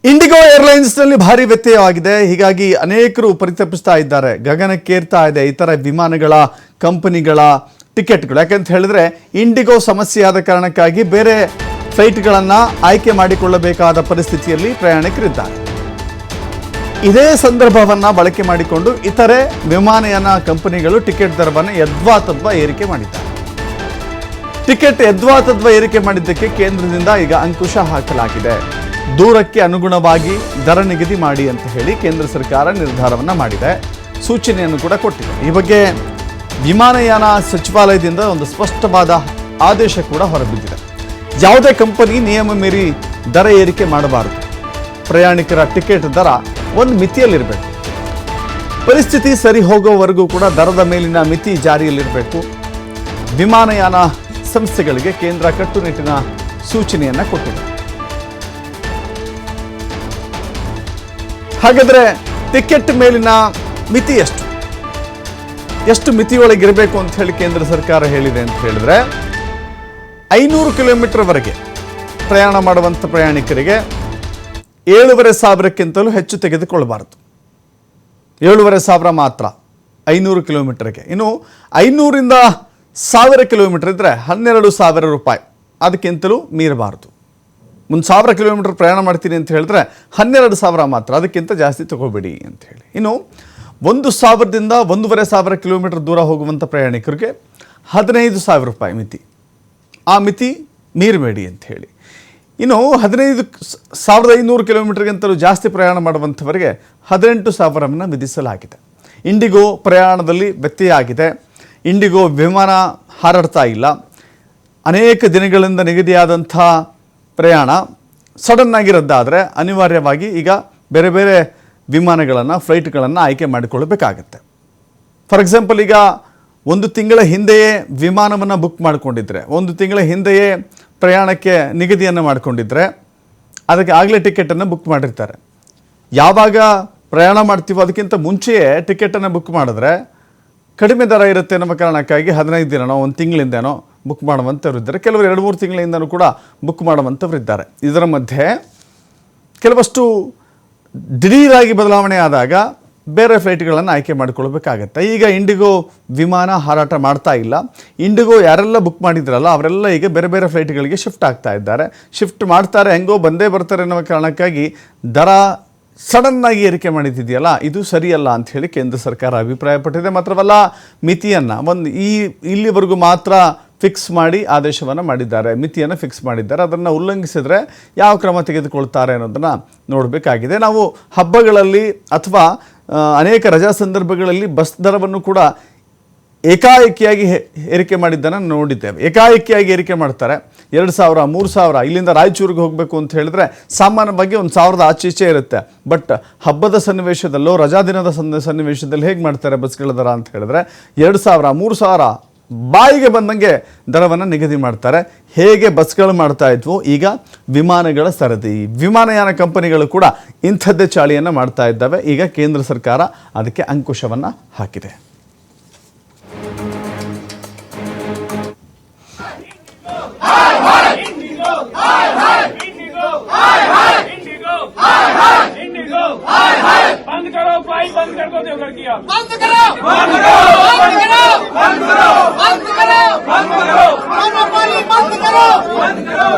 IndiGo ಏರ್ಲೈನ್ಸ್ನಲ್ಲಿ ಭಾರಿ ವ್ಯತ್ಯಯವಾಗಿದೆ. ಹೀಗಾಗಿ ಅನೇಕರು ಪರಿತಪಿಸ್ತಾ ಇದ್ದಾರೆ. ಗಗನಕ್ಕೇರ್ತಾ ಇದೆ ಇತರ ವಿಮಾನಗಳ ಕಂಪನಿಗಳ ಟಿಕೆಟ್ಗಳು. ಯಾಕಂತ ಹೇಳಿದ್ರೆ ಇಂಡಿಗೋ ಸಮಸ್ಯೆಯಾದ ಕಾರಣಕ್ಕಾಗಿ ಬೇರೆ ಫ್ಲೈಟ್ಗಳನ್ನು ಆಯ್ಕೆ ಮಾಡಿಕೊಳ್ಳಬೇಕಾದ ಪರಿಸ್ಥಿತಿಯಲ್ಲಿ ಪ್ರಯಾಣಿಕರಿದ್ದಾರೆ. ಇದೇ ಸಂದರ್ಭವನ್ನು ಬಳಕೆ ಮಾಡಿಕೊಂಡು ಇತರೆ ವಿಮಾನಯಾನ ಕಂಪನಿಗಳು ಟಿಕೆಟ್ ದರವನ್ನು ಯದ್ವಾತದ್ವಾ ಏರಿಕೆ ಮಾಡಿದ್ದಾರೆ. ಟಿಕೆಟ್ ಯದ್ವಾತದ್ವಾ ಏರಿಕೆ ಮಾಡಿದ್ದಕ್ಕೆ ಕೇಂದ್ರದಿಂದ ಈಗ ಅಂಕುಶ ಹಾಕಲಾಗಿದೆ. ದೂರಕ್ಕೆ ಅನುಗುಣವಾಗಿ ದರ ನಿಗದಿ ಮಾಡಿ ಅಂತ ಹೇಳಿ ಕೇಂದ್ರ ಸರ್ಕಾರ ನಿರ್ಧಾರವನ್ನು ಮಾಡಿದೆ, ಸೂಚನೆಯನ್ನು ಕೂಡ ಕೊಟ್ಟಿದೆ. ಈ ಬಗ್ಗೆ ವಿಮಾನಯಾನ ಸಚಿವಾಲಯದಿಂದ ಒಂದು ಸ್ಪಷ್ಟವಾದ ಆದೇಶ ಕೂಡ ಹೊರಬಿದ್ದಿದೆ. ಯಾವುದೇ ಕಂಪನಿ ನಿಯಮ ಮೀರಿ ದರ ಏರಿಕೆ ಮಾಡಬಾರದು. ಪ್ರಯಾಣಿಕರ ಟಿಕೆಟ್ ದರ ಒಂದು ಮಿತಿಯಲ್ಲಿರಬೇಕು. ಪರಿಸ್ಥಿತಿ ಸರಿ ಹೋಗೋವರೆಗೂ ಕೂಡ ದರದ ಮೇಲಿನ ಮಿತಿ ಜಾರಿಯಲ್ಲಿರಬೇಕು. ವಿಮಾನಯಾನ ಸಂಸ್ಥೆಗಳಿಗೆ ಕೇಂದ್ರ ಕಟ್ಟುನಿಟ್ಟಿನ ಸೂಚನೆಯನ್ನು ಕೊಟ್ಟಿದೆ. ಹಾಗಾದರೆ ಟಿಕೆಟ್ ಮೇಲಿನ ಮಿತಿ ಎಷ್ಟು ಮಿತಿಯೊಳಗಿರಬೇಕು ಅಂತ ಹೇಳಿ ಕೇಂದ್ರ ಸರ್ಕಾರ ಹೇಳಿದೆ ಅಂತ ಹೇಳಿದ್ರೆ 500 ಕಿಲೋಮೀಟರ್ವರೆಗೆ ಪ್ರಯಾಣ ಮಾಡುವಂಥ ಪ್ರಯಾಣಿಕರಿಗೆ 7,500ಕ್ಕಿಂತಲೂ ಹೆಚ್ಚು ತೆಗೆದುಕೊಳ್ಳಬಾರದು. 7,500 ಮಾತ್ರ 500 ಕಿಲೋಮೀಟರ್ಗೆ. ಇನ್ನು 500ರಿಂದ 1000 ಕಿಲೋಮೀಟರ್ ಇದ್ದರೆ 12,000 ರೂಪಾಯಿ, ಅದಕ್ಕಿಂತಲೂ ಮೀರಬಾರದು. 1000 ಕಿಲೋಮೀಟರ್ ಪ್ರಯಾಣ ಮಾಡ್ತೀನಿ ಅಂತ ಹೇಳಿದ್ರೆ 12,000 ಮಾತ್ರ, ಅದಕ್ಕಿಂತ ಜಾಸ್ತಿ ತಗೋಬೇಡಿ ಅಂತ ಹೇಳಿ. ಇನ್ನು 1,000ದಿಂದ 1,500 ಕಿಲೋಮೀಟರ್ ದೂರ ಹೋಗುವಂಥ ಪ್ರಯಾಣಿಕರಿಗೆ 15,000 ರೂಪಾಯಿ ಮಿತಿ. ಆ ಮಿತಿ ಮೀರಬೇಡಿ ಅಂತ ಹೇಳಿ. ಇನ್ನು 15,500 ಕಿಲೋಮೀಟರ್ಗಿಂತಲೂ ಜಾಸ್ತಿ ಪ್ರಯಾಣ ಮಾಡುವಂಥವರಿಗೆ 18,000 ವಿಧಿಸಲಾಗಿದೆ. ಇಂಡಿಗೋ ಪ್ರಯಾಣದಲ್ಲಿ ವ್ಯತ್ಯಯ ಆಗಿದೆ. ಇಂಡಿಗೋ ವಿಮಾನ ಹಾರಾಡ್ತಾ ಇಲ್ಲ. ಅನೇಕ ದಿನಗಳಿಂದ ನಿಗದಿಯಾದಂಥ ಪ್ರಯಾಣ ಸಡನ್ನಾಗಿ ರದ್ದಾದರೆ ಅನಿವಾರ್ಯವಾಗಿ ಈಗ ಬೇರೆ ಬೇರೆ ವಿಮಾನಗಳನ್ನು ಫ್ಲೈಟ್ಗಳನ್ನು ಆಯ್ಕೆ ಮಾಡಿಕೊಳ್ಳಬೇಕಾಗತ್ತೆ. ಫಾರ್ ಎಕ್ಸಾಂಪಲ್, ಈಗ 1 ತಿಂಗಳ ಹಿಂದೆಯೇ ವಿಮಾನವನ್ನು ಬುಕ್ ಮಾಡಿಕೊಂಡಿದ್ರೆ, 1 ತಿಂಗಳ ಹಿಂದೆಯೇ ಪ್ರಯಾಣಕ್ಕೆ ನಿಗದಿಯನ್ನು ಮಾಡಿಕೊಂಡಿದ್ರೆ ಅದಕ್ಕೆ ಆಗಲೇ ಟಿಕೆಟನ್ನು ಬುಕ್ ಮಾಡಿರ್ತಾರೆ. ಯಾವಾಗ ಪ್ರಯಾಣ ಮಾಡ್ತೀವೋ ಅದಕ್ಕಿಂತ ಮುಂಚೆಯೇ ಟಿಕೆಟನ್ನು ಬುಕ್ ಮಾಡಿದ್ರೆ ಕಡಿಮೆ ದರ ಇರುತ್ತೆ ಅನ್ನೋ ಕಾರಣಕ್ಕಾಗಿ 15 ದಿನನೋ 1 ತಿಂಗಳಿಂದನೋ ಬುಕ್ ಮಾಡುವಂಥವ್ರು ಇದ್ದಾರೆ. ಕೆಲವರು 2-3 ತಿಂಗಳಿಂದನೂ ಕೂಡ ಬುಕ್ ಮಾಡುವಂಥವ್ರು ಇದ್ದಾರೆ. ಇದರ ಮಧ್ಯೆ ಕೆಲವಷ್ಟು ದಿಢೀರಾಗಿ ಬದಲಾವಣೆ ಆದಾಗ ಬೇರೆ ಫ್ಲೈಟ್ಗಳನ್ನು ಆಯ್ಕೆ ಮಾಡಿಕೊಳ್ಬೇಕಾಗತ್ತೆ. ಈಗ ಇಂಡಿಗೋ ವಿಮಾನ ಹಾರಾಟ ಮಾಡ್ತಾ ಇಲ್ಲ. ಇಂಡಿಗೋ ಯಾರೆಲ್ಲ ಬುಕ್ ಮಾಡಿದ್ರಲ್ಲ ಅವರೆಲ್ಲ ಈಗ ಬೇರೆ ಬೇರೆ ಫ್ಲೈಟ್ಗಳಿಗೆ ಶಿಫ್ಟ್ ಆಗ್ತಾ ಇದ್ದಾರೆ. ಶಿಫ್ಟ್ ಮಾಡ್ತಾರೆ, ಹೆಂಗೋ ಬಂದೇ ಬರ್ತಾರೆ ಅನ್ನೋ ಕಾರಣಕ್ಕಾಗಿ ದರ ಸಡನ್ನಾಗಿ ಏರಿಕೆ ಮಾಡಿದ್ದಿದೆಯಲ್ಲ, ಇದು ಸರಿಯಲ್ಲ ಅಂತ ಹೇಳಿ ಕೇಂದ್ರ ಸರ್ಕಾರ ಅಭಿಪ್ರಾಯಪಟ್ಟಿದೆ. ಮಾತ್ರವಲ್ಲ, ಮಿತಿಯನ್ನು ಇಲ್ಲಿವರೆಗೂ ಮಾತ್ರ ಫಿಕ್ಸ್ ಮಾಡಿ ಆದೇಶವನ್ನು ಮಾಡಿದ್ದಾರೆ, ಮಿತಿಯನ್ನು ಫಿಕ್ಸ್ ಮಾಡಿದ್ದಾರೆ. ಅದನ್ನು ಉಲ್ಲಂಘಿಸಿದರೆ ಯಾವ ಕ್ರಮ ತೆಗೆದುಕೊಳ್ತಾರೆ ಅನ್ನೋದನ್ನು ನೋಡಬೇಕಾಗಿದೆ. ನಾವು ಹಬ್ಬಗಳಲ್ಲಿ ಅಥವಾ ಅನೇಕ ರಜಾ ಸಂದರ್ಭಗಳಲ್ಲಿ ಬಸ್ ದರವನ್ನು ಕೂಡ ಏಕಾಏಕಿಯಾಗಿ ಏರಿಕೆ ಮಾಡಿದ್ದನ್ನು ನೋಡಿದ್ದೇವೆ. ಏಕಾಏಕಿಯಾಗಿ ಏರಿಕೆ ಮಾಡ್ತಾರೆ. 2,000, 3,000. ಇಲ್ಲಿಂದ ರಾಯಚೂರಿಗೆ ಹೋಗಬೇಕು ಅಂತ ಹೇಳಿದ್ರೆ ಸಾಮಾನ್ಯವಾಗಿ 1,000 ಆಚೆ ಇರುತ್ತೆ. ಬಟ್ ಹಬ್ಬದ ಸನ್ನಿವೇಶದಲ್ಲೋ ರಜಾ ದಿನದ ಸನ್ನಿವೇಶದಲ್ಲಿ ಹೇಗೆ ಮಾಡ್ತಾರೆ ಬಸ್ಗಳ ದರ ಅಂತ ಹೇಳಿದ್ರೆ 2,000, 3,000 ಬಾಯಿಗೆ ಬಂದಂಗೆ ದರವನ್ನು ನಿಗದಿ ಮಾಡ್ತಾರೆ. ಹೇಗೆ ಬಸ್ಗಳು ಮಾಡ್ತಾ ಇದ್ವು, ಈಗ ವಿಮಾನಗಳ ಸರದಿ. ವಿಮಾನಯಾನ ಕಂಪನಿಗಳು ಕೂಡ ಇಂಥದ್ದೇ ಚಾಳಿಯನ್ನು ಮಾಡ್ತಾ ಇದ್ದಾವೆ. ಈಗ ಕೇಂದ್ರ ಸರ್ಕಾರ ಅದಕ್ಕೆ ಅಂಕುಶವನ್ನು ಹಾಕಿದೆ. बंद करो फ्लाइट, बंद कर दो देवघर की। बंद करो, बंद करो, बंद करो, बंद करो, बंद करो, बंद करो, बंद करो, बंद करो।